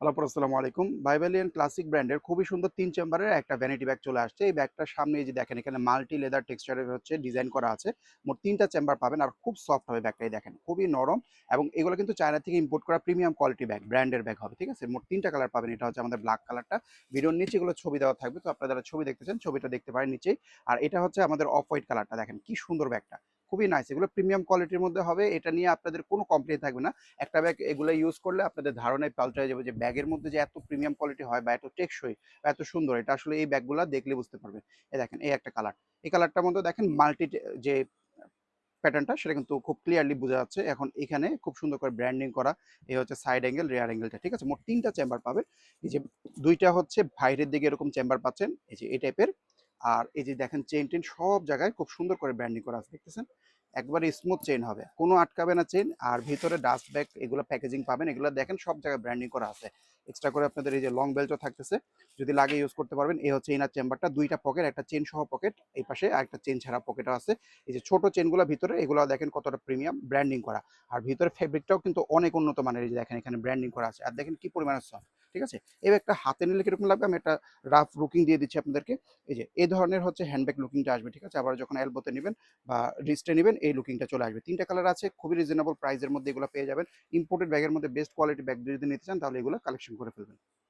আলাপুর আসসালামু আলাইকুম। ভাইবেলিয়ান ক্লাসিক ব্র্যান্ডের খুবই সুন্দর ৩ চেম্বারের একটা ভ্যানিটি ব্যাগ চলে আসছে। এই ব্যাগটার সামনে এই যে দেখেন এখানে মাল্টি লেদার টেক্সচারের হচ্ছে ডিজাইন করা আছে। মোট ৩ টা চেম্বার পাবেন আর খুব সফট হবে ব্যাগটা এই দেখেন। খুবই নরম এবং এগুলো কিন্তু চায়না থেকে ইম্পোর্ট করা প্রিমিয়াম কোয়ালিটি ব্যাগ, ব্র্যান্ডের ব্যাগ হবে। ঠিক আছে? মোট ৩ টা কালার পাবেন। এটা হচ্ছে আমাদের ব্ল্যাক কালারটা। ভিডিওর নিচে এগুলো ছবি দেওয়া থাকবে। তো আপনারা যারা ছবি দেখতে চান ছবিটা দেখতে পারেন নিচেই। আর এটা হচ্ছে আমাদের অফ হোয়াইট কালারটা দেখেন কি সুন্দর ব্যাগটা। খুবই নাইস। এগুলো প্রিমিয়াম কোয়ালিটির মধ্যে হবে। এটা নিয়ে আপনাদের কোনো কমপ্লেইন থাকবে না। একটা ব্যাগ এগুলো ইউজ করলে আপনাদের ধারণায় পাল্টে যাবে যে ব্যাগের মধ্যে যে এত প্রিমিয়াম কোয়ালিটি হয় বা এত টেকসই বা এত সুন্দর এটা আসলে এই ব্যাগগুলো দেখলে বুঝতে পারবেন। এই দেখেন এই একটা কালার, এই কালারটার মধ্যে দেখেন মাল্টি যে প্যাটার্নটা সেটা কিন্তু খুব ক্লিয়ারলি বোঝা যাচ্ছে। এখন এখানে খুব সুন্দর করে ব্র্যান্ডিং করা, এই হচ্ছে সাইড অ্যাঙ্গেল রেয়ার অ্যাঙ্গেলটা। ঠিক আছে? মোট তিনটা চেম্বার পাবেন। এই যে দুইটা হচ্ছে বাইরের দিকে এরকম চেম্বার পাচ্ছেন এই যে এই টাইপের। আর এই যে দেখেন চেইন টেন সব জায়গায় খুব সুন্দর করে ব্র্যান্ডিং করা আছে দেখতেছেন। একবারে স্মুথ চেইন হবে, কোনো আটকাবে না চেইন। আর ভিতরে ডাস্ট ব্যাগ এগুলো প্যাকেজিং পাবেন, এগুলো দেখেন সব জায়গায় ব্র্যান্ডিং করা আছে। এক্সট্রা করে আপনাদের এই যে লং বেল্টও থাকতেছে, যদি লাগে ইউজ করতে পারবেন। এই হচ্ছে ইনার চেম্বারটা, দুইটা পকেট, একটা চেন সহ পকেট এই পাশে আর একটা চেন ছাড়া পকেটও আছে। এই যে ছোট চেনগুলো ভিতরে এগুলো দেখেন কতটা প্রিমিয়াম ব্র্যান্ডিং করা। আর ভিতরে ফেব্রিকটাও কিন্তু অনেক উন্নত মানের, এই যে দেখেন এখানে ব্র্যান্ডিং করা আছে। আর দেখেন কি পরিমাণে সফট। ঠিক আছে? এই একটা হাতে নিলে কিরকম লাগবে আমি একটা রাফ লুকিং দিয়ে দিচ্ছি আপনাদেরকে। এই যে এই ধরনের হচ্ছে হ্যান্ডব্যাগ লুকিংটা আসবে। ঠিক আছে? আবার যখন এলবোতে নেবেন বা রিস্টে নেবেন এই লুকিংটা চলে আসবে। তিনটা কালার আছে, খুবই রিজনেবল প্রাইসের মধ্যে এগুলো পেয়ে যাবেন। ইম্পোর্টেড ব্যাগের মধ্যে বেস্ট কোয়ালিটি ব্যাগ যদি নিতে চান তাহলে এগুলো কালেকশন করে ফেলবেন।